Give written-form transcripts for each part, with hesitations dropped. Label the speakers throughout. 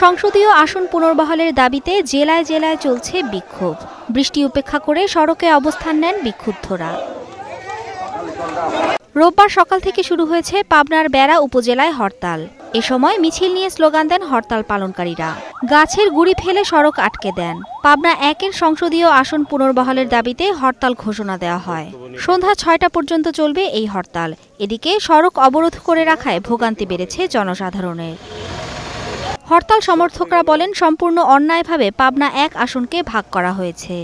Speaker 1: সংসদীয় আসন পুনর্বহালের দাবিতে জেলায় জেলায় চলছে বিক্ষোভ। বৃষ্টি উপেক্ষা করে সড়কে অবস্থান নেন বিক্ষুব্ধরা। রোববার সকাল থেকে শুরু হয়েছে পাবনার বেড়া উপজেলায় হরতাল। এ সময় মিছিল নিয়ে স্লোগান দেন হরতাল পালনকারীরা। গাছের গুড়ি ফেলে সড়ক আটকে দেন। পাবনা ১-এর সংসদীয় আসন পুনর্বহালের দাবিতে হরতাল ঘোষণা দেওয়া হয়। সন্ধ্যা ৬টা পর্যন্ত চলবে এই হরতাল। এদিকে সড়ক অবরোধ করে রাখায় ভোগান্তি বেড়েছে জনসাধারণের। হরতাল সমর্থকরা বলেন, সম্পূর্ণ অন্যায়ভাবে পাবনা ১ আসনকে ভাগ করা হয়েছে।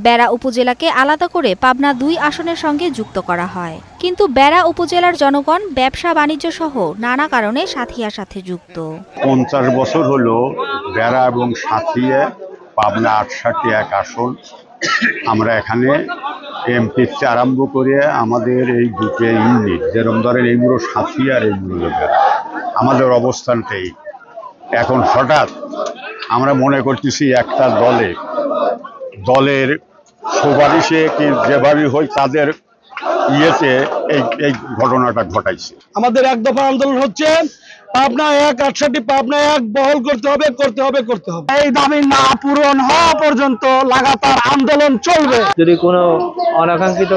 Speaker 1: বেড়া উপজেলাকে আলাদা করে পাবনা ২ আসনের সঙ্গে যুক্ত করা হয়। কিন্তু বেড়া উপজেলার জনগণ ব্যবসা বাণিজ্য সহ নানা কারণে সাথিয়ার সাথে যুক্ত।
Speaker 2: ৫০ বছর হলো বেড়া এবং সাথিয়ে পাবনা ৮টি ১ আসন। আমরা এখানে এমপি থেকে আরম্ভ করে আমাদের এই দুটো ইউনিট, যেরকম ধরেন এইগুলো সাথী আর এইগুলো বেড়া, আমাদের অবস্থানটাই এখন হঠাৎ আমরা মনে করতেছি একটা দলের সুপারিশে কি যেভাবে হয় তাদের ইয়েতে এই ঘটনাটা ঘটাইছে।
Speaker 3: আমাদের এক দফা আন্দোলন হচ্ছে, পাবনা ১ ৮টি পাবনা ১ বহাল করতে হবে। এই দাবি না পূরণ হওয়া পর্যন্ত লাগাতার আন্দোলন চলবে।
Speaker 4: যদি কোনো অনাকাঙ্ক্ষিত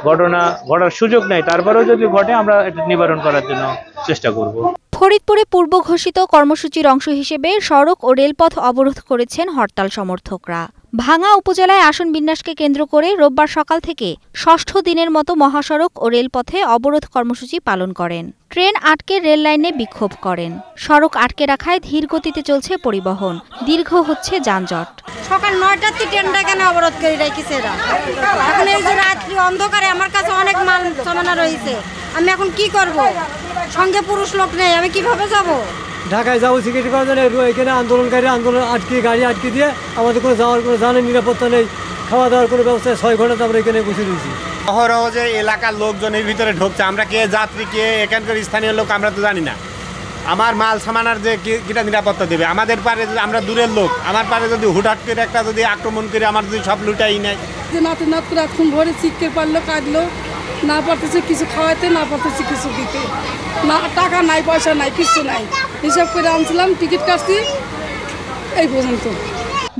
Speaker 4: ঘটনা ঘটার সুযোগ নেই, তারপরেও যদি ঘটে আমরা এটা নিবারণ করার জন্য চেষ্টা করব।
Speaker 1: ফরিদপুরে পূর্ব ঘোষিত কর্মসূচির অংশ হিসেবে সড়ক ও রেলপথ অবরোধ করেছেন হরতাল সমর্থকরা। ভাঙ্গা উপজেলায় আসন বিন্যাসকে কেন্দ্র করে রোববার সকাল থেকে ষষ্ঠ দিনের মতো মহাসড়ক ও রেলপথে অবরোধ কর্মসূচি পালন করেন। ট্রেন আটকে রেল লাইনে বিক্ষোভ করেন। সড়ক আটকে রাখায় ধীর গতিতে চলছে পরিবহন, দীর্ঘ হচ্ছে যানজট।
Speaker 5: সকাল ৯টাতে ট্রেনটা কেন অবরোধ করে রেখেছে এরা? এখন এই যে রাত্রি অন্ধকারে আমার কাছে অনেক মাল সামানা রয়েছে, আমি এখন কি করব? সঙ্গে পুরুষ লোক নেই, আমি কিভাবে যাব?
Speaker 6: ঢাকায় যাবো সিকিউরিটি করার জন্য, এখানে আন্দোলনকারী আন্দোলন আটকে গাড়ি আটকে দিয়ে আমাদের কোনো যাওয়ার কোনো জানের নিরাপত্তা নেই, খাওয়া দাওয়ার কোনো ব্যবস্থা। 6 ঘন্টা আমরা এখানে বসে রয়েছি।
Speaker 7: অহরহ যে এলাকার লোকজনের ভিতরে ঢুকছে, আমরা কে যাত্রী কে এখানকার স্থানীয় লোক আমরা তো জানি না। আমার মাল সামানার যে কিটা নিরাপত্তা দেবে? আমাদের পারে আমরা দূরের লোক, আমার পারে যদি হুটহাট করে একটা যদি আক্রমণ করে আমার যদি সব লুটাই নেয়।
Speaker 8: যে নাতে নাত করে এখন ভরে শিখতে পারলো, কাঁদলো, না পারতেছে কিছু খাওয়াতে, না পারতেছে কিছু দিতে, না টাকা নাই, পয়সা নাই, কিছু নাই। হিসাব করে আনছিলাম, টিকিট কাটছি, এই পর্যন্ত।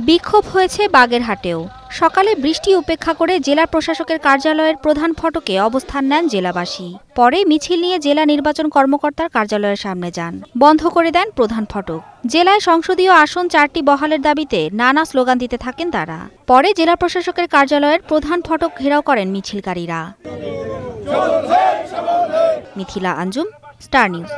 Speaker 1: বিক্ষোভ হয়েছে বাগেরহাটেও। সকালে বৃষ্টি উপেক্ষা করে জেলা প্রশাসকের কার্যালয়ের প্রধান ফটকে অবস্থান নেন জেলাবাসী। পরে মিছিল নিয়ে জেলা নির্বাচন কর্মকর্তার কার্যালয়ের সামনে যান। বন্ধ করে দেন প্রধান ফটক। জেলায় সংসদীয় আসন 4টি বহালের দাবিতে নানা স্লোগান দিতে থাকেন তারা। পরে জেলা প্রশাসকের কার্যালয়ের প্রধান ফটক ঘেরাও করেন মিছিলকারীরা। Mithila Anjum, Star news.